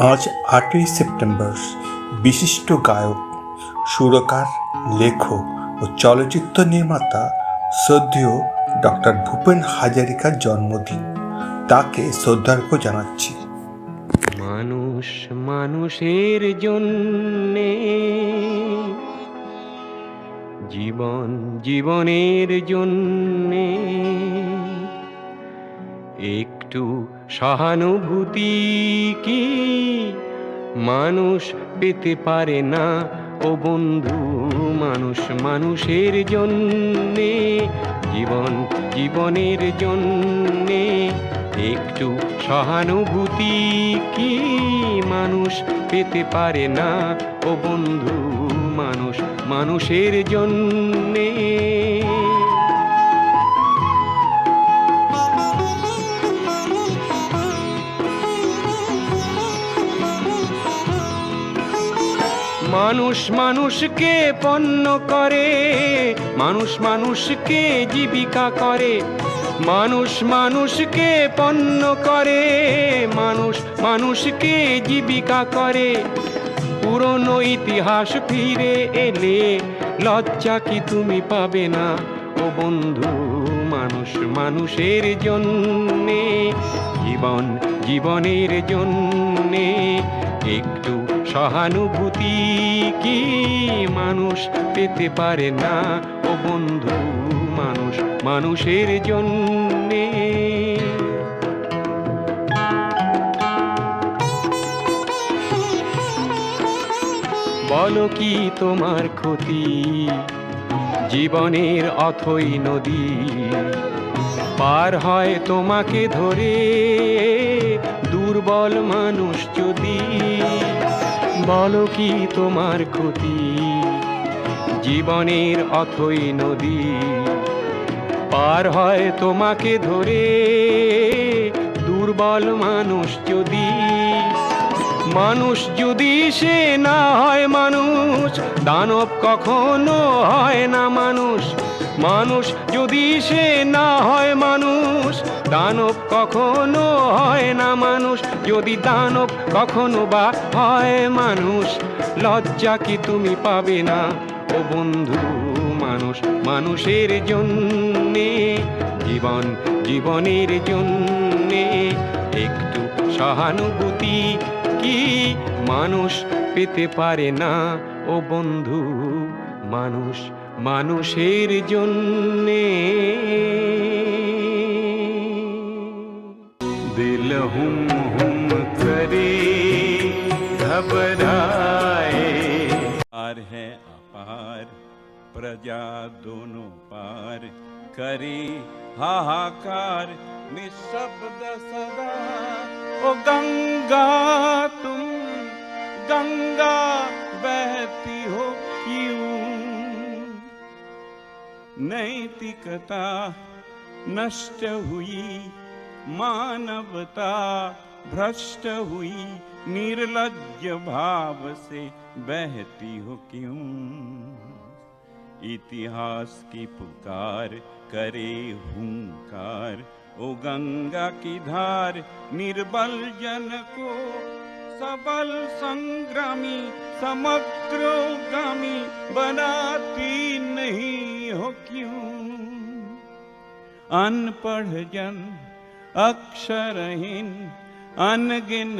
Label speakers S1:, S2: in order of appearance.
S1: আজ 8ই সেপ্টেম্বর বিশিষ্ট গায়ক, সুরকার, লেখক ও চলচ্চিত্র নির্মাতা শ্রদ্ধেয় ডক্টর ভূপেন হাজারিকার জন্মদিন। তাকে শ্রদ্ধার্ঘ্য জানাচ্ছি।
S2: মানুষ মানুষের জন্যে, জীবন জীবনের জন্যে একটু সহানুভূতি কি মানুষ পেতে পারে না ও বন্ধু? মানুষ মানুষের জন্যে, জীবন জীবনের জন্যে একটু সহানুভূতি কি মানুষ পেতে পারে না ও বন্ধু? মানুষ মানুষের জন্যে। মানুষ মানুষকে পণ্য করে, মানুষ মানুষকে জীবিকা করে, মানুষ মানুষকে পণ্য করে, মানুষ মানুষকে জীবিকা করে। পুরনো ইতিহাস ফিরে এলে লজ্জা কি তুমি পাবে না ও বন্ধু? মানুষ মানুষের জন্যে, জীবন জীবনের জন্যে একটু সহানুভূতি কি মানুষ পেতে পারে না ও বন্ধু? মানুষ মানুষের জন্যে। বলো কি তোমার ক্ষতি জীবনের অথই নদী পার হয় তোমাকে ধরে দুর্বল মানুষ যদি? বলো কি তোমার ক্ষতি জীবনের অথই নদী পার হয় তোমাকে ধরে দুর্বল মানুষ যদি? মানুষ যদি সে না হয় মানুষ, দানব কখনো হয় না মানুষ। মানুষ যদি সে না হয় মানুষ, দানব কখনো হয় না মানুষ। যদি দানব কখনো বা হয় মানুষ, লজ্জা কি তুমি পাবে না ও বন্ধু? মানুষ মানুষের জন্যে, জীবন জীবনের জন্যে একটু সহানুভূতি কি মানুষ পেতে পারে না ও বন্ধু? মানুষ মানুষের জন্যে। দিল হুম হুম করে ঘবরাए,
S3: पार है अपार प्रजा दोनों पार, करे हाहाकार निशब्द सदा। ओ गंगा तुम गंगा बहती हो क्यों? नैतिकता नष्ट हुई, मानवता भ्रष्ट हुई, निर्लज्ज भाव से बहती हो क्यों? इतिहास की पुकार करे हुंकार, ओ गंगा की धार निर्बल जन को सबल संग्रामी समग्रगामी बनाती नहीं हो क्यों? अनपढ़ जन अक्षरहीन अनगिन